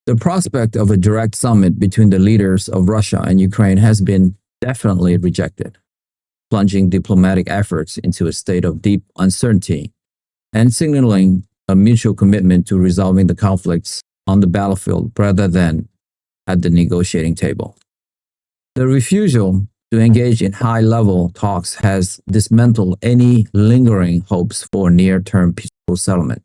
The prospect of a direct summit between the leaders of Russia and Ukraine has been definitely rejected, plunging diplomatic efforts into a state of deep uncertainty and signaling a mutual commitment to resolving the conflicts on the battlefield rather than at the negotiating table. The refusal to engage in high-level talks has dismantled any lingering hopes for near-term peaceful settlement,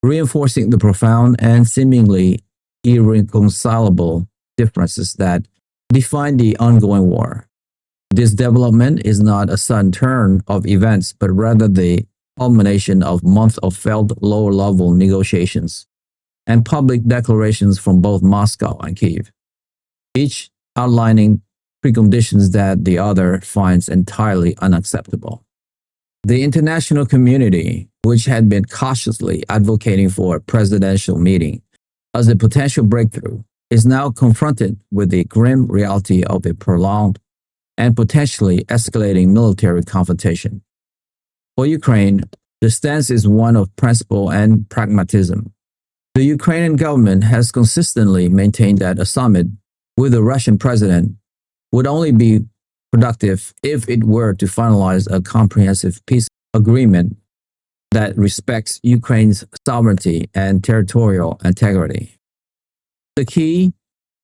reinforcing the profound and seemingly irreconcilable differences that define the ongoing war. This development is not a sudden turn of events, but rather the culmination of months of failed lower-level negotiations and public declarations from both Moscow and Kyiv, each outlining preconditions that the other finds entirely unacceptable. The international community, which had been cautiously advocating for a presidential meeting as a potential breakthrough, is now confronted with the grim reality of a prolonged and potentially escalating military confrontation. For Ukraine, the stance is one of principle and pragmatism. The Ukrainian government has consistently maintained that a summit with the Russian president would only be productive if it were to finalize a comprehensive peace agreement that respects Ukraine's sovereignty and territorial integrity. The key,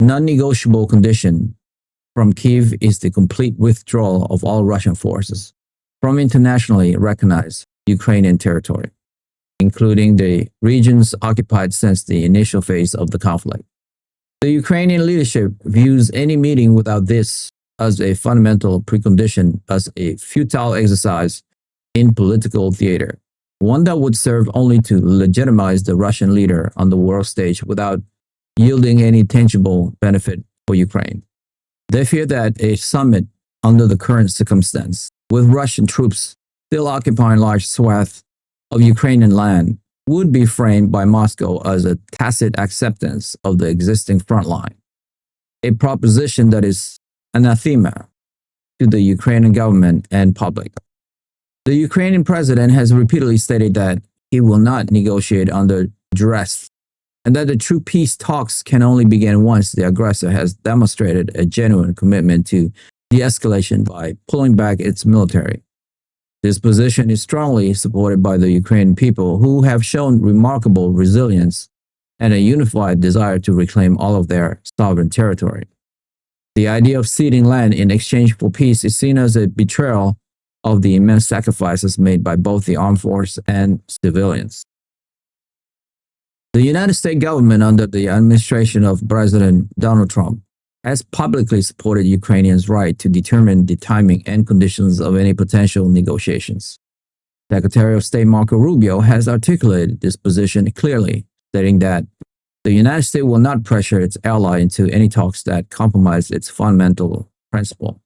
non-negotiable condition from Kyiv is the complete withdrawal of all Russian forces from internationally recognized Ukrainian territory, including the regions occupied since the initial phase of the conflict. The Ukrainian leadership views any meeting without this as a fundamental precondition, as a futile exercise in political theater, one that would serve only to legitimize the Russian leader on the world stage without yielding any tangible benefit for Ukraine. They fear that a summit under the current circumstance, with Russian troops still occupying large swaths of Ukrainian land, would be framed by Moscow as a tacit acceptance of the existing front line, a proposition that is anathema to the Ukrainian government and public. The Ukrainian president has repeatedly stated that he will not negotiate under duress, and that the true peace talks can only begin once the aggressor has demonstrated a genuine commitment to de-escalation by pulling back its military. This position is strongly supported by the Ukrainian people, who have shown remarkable resilience and a unified desire to reclaim all of their sovereign territory. The idea of ceding land in exchange for peace is seen as a betrayal of the immense sacrifices made by both the armed force and civilians. The United States government, under the administration of President Donald Trump, has publicly supported Ukrainians' right to determine the timing and conditions of any potential negotiations. Secretary of State Marco Rubio has articulated this position clearly, stating that the United States will not pressure its ally into any talks that compromise its fundamental principle.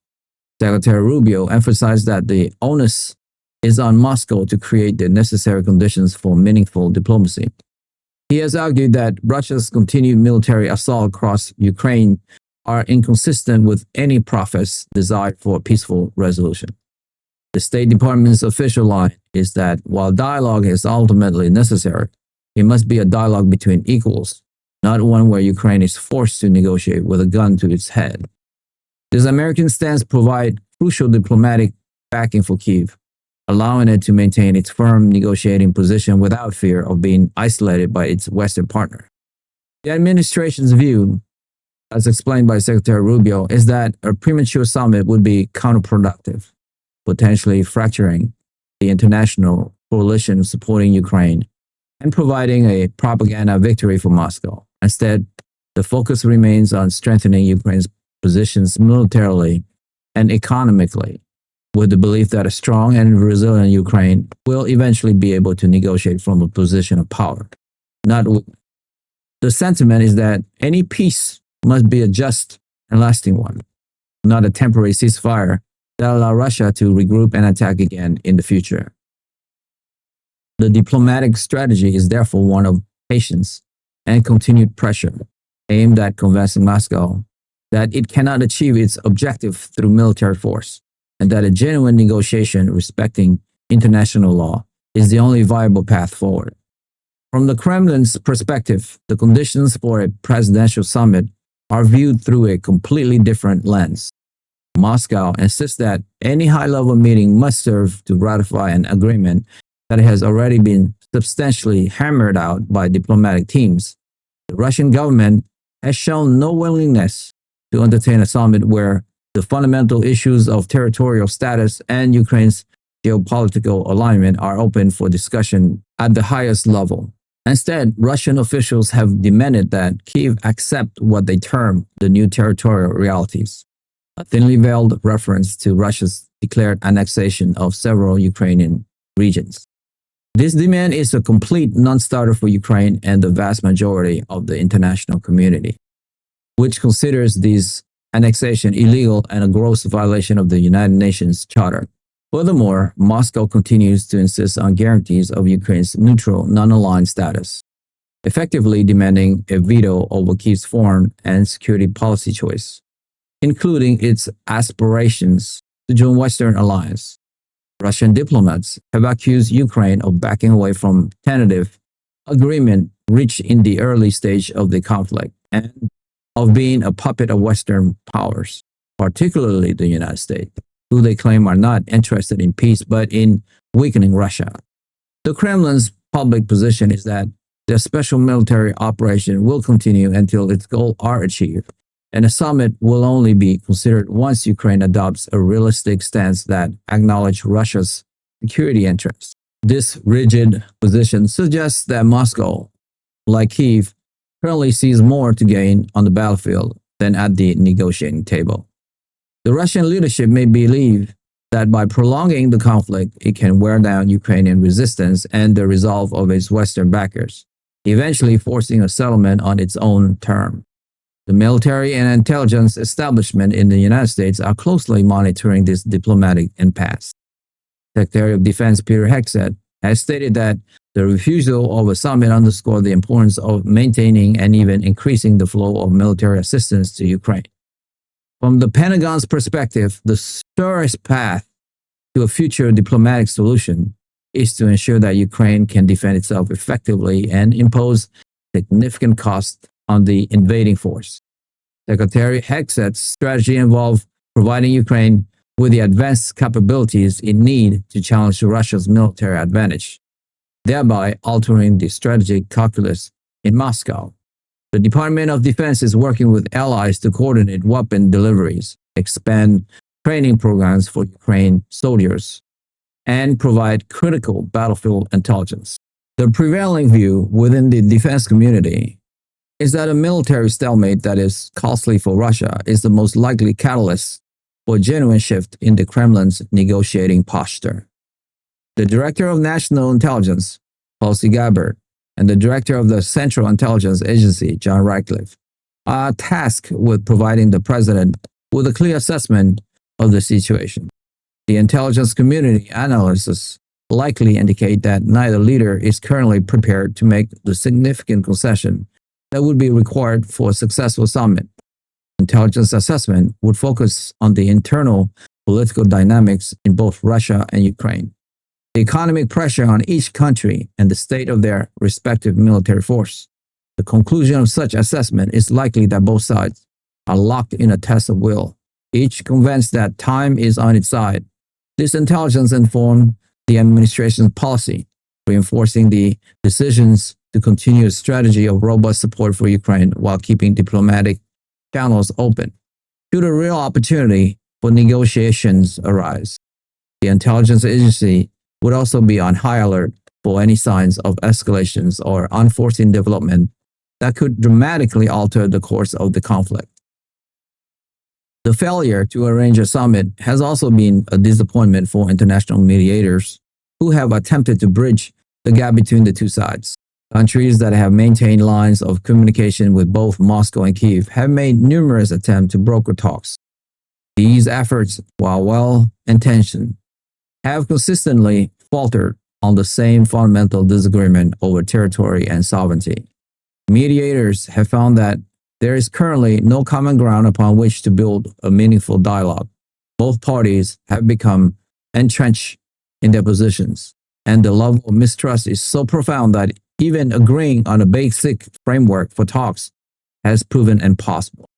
Secretary Rubio emphasized that the onus is on Moscow to create the necessary conditions for meaningful diplomacy. He has argued that Russia's continued military assault across Ukraine are inconsistent with any professed desire for a peaceful resolution. The State Department's official line is that while dialogue is ultimately necessary, it must be a dialogue between equals, not one where Ukraine is forced to negotiate with a gun to its head. This American stance provides crucial diplomatic backing for Kyiv, allowing it to maintain its firm negotiating position without fear of being isolated by its Western partner. The administration's view, as explained by Secretary Rubio, is that a premature summit would be counterproductive, potentially fracturing the international coalition supporting Ukraine and providing a propaganda victory for Moscow. Instead, the focus remains on strengthening Ukraine's positions militarily and economically, with the belief that a strong and resilient Ukraine will eventually be able to negotiate from a position of power, not weakness. The sentiment is that any peace must be a just and lasting one, not a temporary ceasefire that allows Russia to regroup and attack again in the future. The diplomatic strategy is therefore one of patience and continued pressure, aimed at convincing Moscow that it cannot achieve its objective through military force, and that a genuine negotiation respecting international law is the only viable path forward. From the Kremlin's perspective, the conditions for a presidential summit are viewed through a completely different lens. Moscow insists that any high-level meeting must serve to ratify an agreement that has already been substantially hammered out by diplomatic teams. The Russian government has shown no willingness to entertain a summit where the fundamental issues of territorial status and Ukraine's geopolitical alignment are open for discussion at the highest level. Instead, Russian officials have demanded that Kyiv accept what they term the new territorial realities, a thinly veiled reference to Russia's declared annexation of several Ukrainian regions. This demand is a complete non-starter for Ukraine and the vast majority of the international community, which considers this annexation illegal and a gross violation of the United Nations Charter. Furthermore, Moscow continues to insist on guarantees of Ukraine's neutral, non-aligned status, effectively demanding a veto over Kyiv's foreign and security policy choice, including its aspirations to join Western alliance. Russian diplomats have accused Ukraine of backing away from tentative agreement reached in the early stage of the conflict and of being a puppet of Western powers, particularly the United States, who they claim are not interested in peace but in weakening Russia. The Kremlin's public position is that their special military operation will continue until its goals are achieved, and a summit will only be considered once Ukraine adopts a realistic stance that acknowledges Russia's security interests. This rigid position suggests that Moscow, like Kyiv, currently sees more to gain on the battlefield than at the negotiating table. The Russian leadership may believe that by prolonging the conflict, it can wear down Ukrainian resistance and the resolve of its Western backers, eventually forcing a settlement on its own terms. The military and intelligence establishment in the United States are closely monitoring this diplomatic impasse. Secretary of Defense Peter Hegseth has stated that the refusal of a summit underscored the importance of maintaining and even increasing the flow of military assistance to Ukraine. From the Pentagon's perspective, the surest path to a future diplomatic solution is to ensure that Ukraine can defend itself effectively and impose significant costs on the invading force. Secretary Hegseth's strategy involved providing Ukraine with the advanced capabilities it needs to challenge Russia's military advantage, thereby altering the strategic calculus in Moscow. The Department of Defense is working with allies to coordinate weapon deliveries, expand training programs for Ukraine soldiers, and provide critical battlefield intelligence. The prevailing view within the defense community is that a military stalemate that is costly for Russia is the most likely catalyst for a genuine shift in the Kremlin's negotiating posture. The Director of National Intelligence, Tulsi Gabbard, and the Director of the Central Intelligence Agency, John Ratcliffe, are tasked with providing the President with a clear assessment of the situation. The intelligence community analysis likely indicate that neither leader is currently prepared to make the significant concession that would be required for a successful summit. Intelligence assessment would focus on the internal political dynamics in both Russia and Ukraine, the economic pressure on each country, and the state of their respective military force. The conclusion of such assessment is likely that both sides are locked in a test of will, each convinced that time is on its side. This intelligence informed the administration's policy, reinforcing the decisions to continue a strategy of robust support for Ukraine while keeping diplomatic channels open. Should a real opportunity for negotiations arise, the intelligence agency would also be on high alert for any signs of escalations or unforeseen development that could dramatically alter the course of the conflict. The failure to arrange a summit has also been a disappointment for international mediators who have attempted to bridge the gap between the two sides. Countries that have maintained lines of communication with both Moscow and Kyiv have made numerous attempts to broker talks. These efforts, while well-intentioned, have consistently faltered on the same fundamental disagreement over territory and sovereignty. Mediators have found that there is currently no common ground upon which to build a meaningful dialogue. Both parties have become entrenched in their positions, and the level of mistrust is so profound that Even agreeing on a basic framework for talks has proven impossible.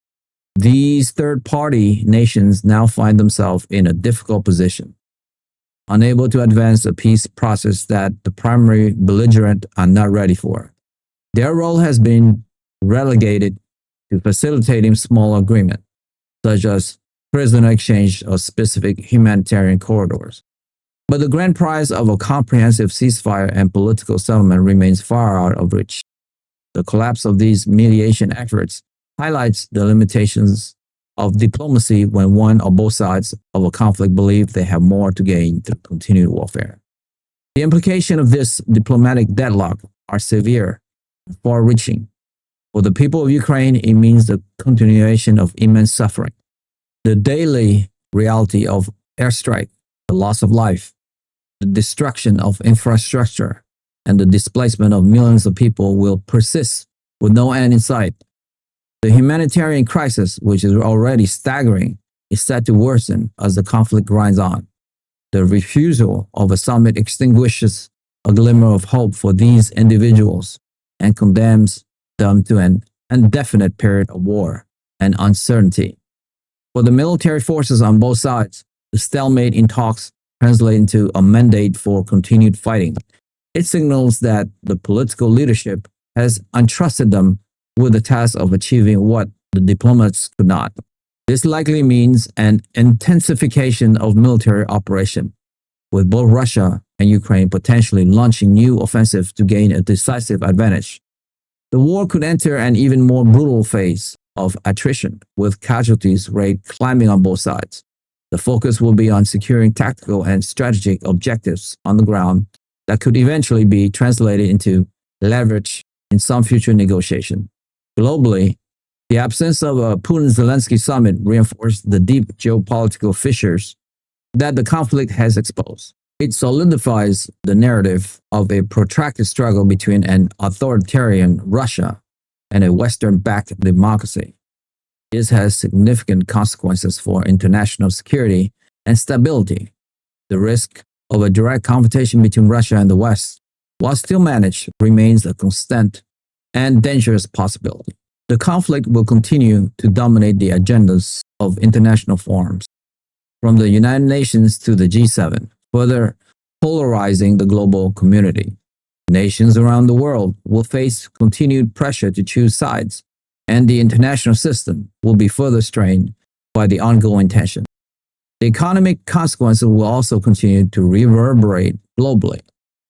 These third-party nations now find themselves in a difficult position, unable to advance a peace process that the primary belligerent are not ready for. Their role has been relegated to facilitating small agreements, such as prisoner exchange or specific humanitarian corridors. But the grand prize of a comprehensive ceasefire and political settlement remains far out of reach. The collapse of these mediation efforts highlights the limitations of diplomacy when one or both sides of a conflict believe they have more to gain through continued warfare. The implications of this diplomatic deadlock are severe and far-reaching. For the people of Ukraine, it means the continuation of immense suffering. The daily reality of airstrike, the loss of life, the destruction of infrastructure, and the displacement of millions of people will persist with no end in sight. The humanitarian crisis, which is already staggering, is set to worsen as the conflict grinds on. The refusal of a summit extinguishes a glimmer of hope for these individuals and condemns them to an indefinite period of war and uncertainty. For the military forces on both sides, the stalemate in talks translates into a mandate for continued fighting. It signals that the political leadership has entrusted them with the task of achieving what the diplomats could not. This likely means an intensification of military operation, with both Russia and Ukraine potentially launching new offensives to gain a decisive advantage. The war could enter an even more brutal phase of attrition, with casualties rate climbing on both sides. The focus will be on securing tactical and strategic objectives on the ground that could eventually be translated into leverage in some future negotiation. Globally, the absence of a Putin Zelensky summit reinforced the deep geopolitical fissures that the conflict has exposed. It solidifies the narrative of a protracted struggle between an authoritarian Russia and a Western-backed democracy. This has significant consequences for international security and stability. The risk of a direct confrontation between Russia and the West, while still managed, remains a constant and dangerous possibility. The conflict will continue to dominate the agendas of international forums, from the United Nations to the G7, further polarizing the global community. Nations around the world will face continued pressure to choose sides, and the international system will be further strained by the ongoing tension. The economic consequences will also continue to reverberate globally.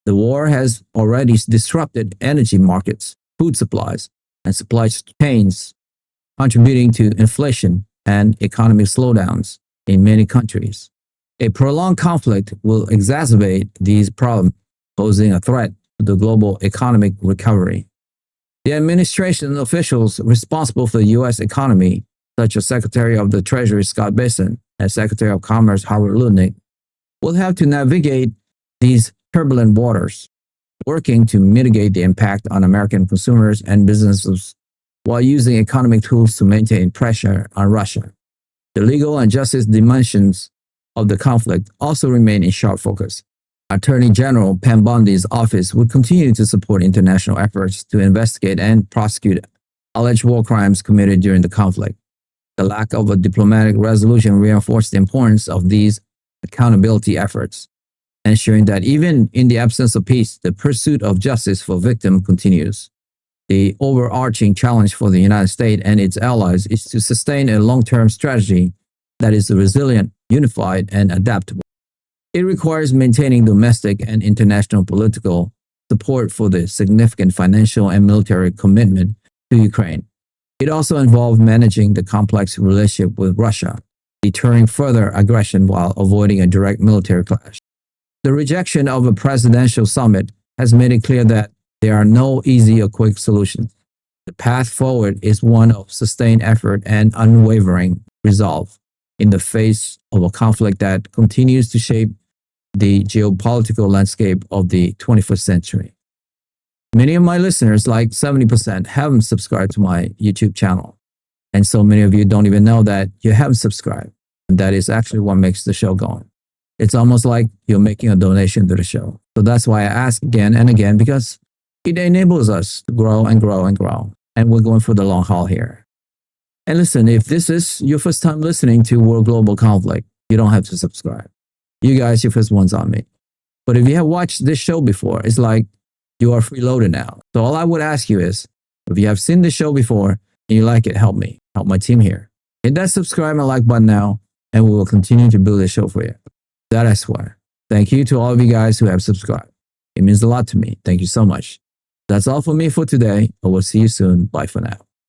The war has already disrupted energy markets, food supplies, and supply chains, contributing to inflation and economic slowdowns in many countries. A prolonged conflict will exacerbate these problems, posing a threat to the global economic recovery. The administration officials responsible for the U.S. economy, such as Secretary of the Treasury Scott Bessent and Secretary of Commerce Howard Lutnick, will have to navigate these turbulent waters, working to mitigate the impact on American consumers and businesses while using economic tools to maintain pressure on Russia. The legal and justice dimensions of the conflict also remain in sharp focus. Attorney General Pam Bondi's office would continue to support international efforts to investigate and prosecute alleged war crimes committed during the conflict. The lack of a diplomatic resolution reinforced the importance of these accountability efforts, ensuring that even in the absence of peace, the pursuit of justice for victims continues. The overarching challenge for the United States and its allies is to sustain a long-term strategy that is resilient, unified, and adaptable. It requires maintaining domestic and international political support for the significant financial and military commitment to Ukraine. It also involves managing the complex relationship with Russia, deterring further aggression while avoiding a direct military clash. The rejection of a presidential summit has made it clear that there are no easy or quick solutions. The path forward is one of sustained effort and unwavering resolve in the face of a conflict that continues to shape the geopolitical landscape of the 21st century. Many of my listeners, like 70%, haven't subscribed to my YouTube channel. And so many of you don't even know that you haven't subscribed. And that is actually what makes the show going. It's almost like you're making a donation to the show. So that's why I ask again and again, because It enables us to grow and grow and grow. And we're going for the long haul here. And listen, if this is your first time listening to World Global Conflict, you don't have to subscribe. You guys, your first ones on me. But if you have watched this show before, it's like you are freeloaded now. So all I would ask you is, if you have seen this show before and you like it, help me, help my team here. Hit that subscribe and like button now, and we will continue to build this show for you. That I swear. Thank you to all of you guys who have subscribed. It means a lot to me. Thank you so much. That's all for me for today. I will see you soon. Bye for now.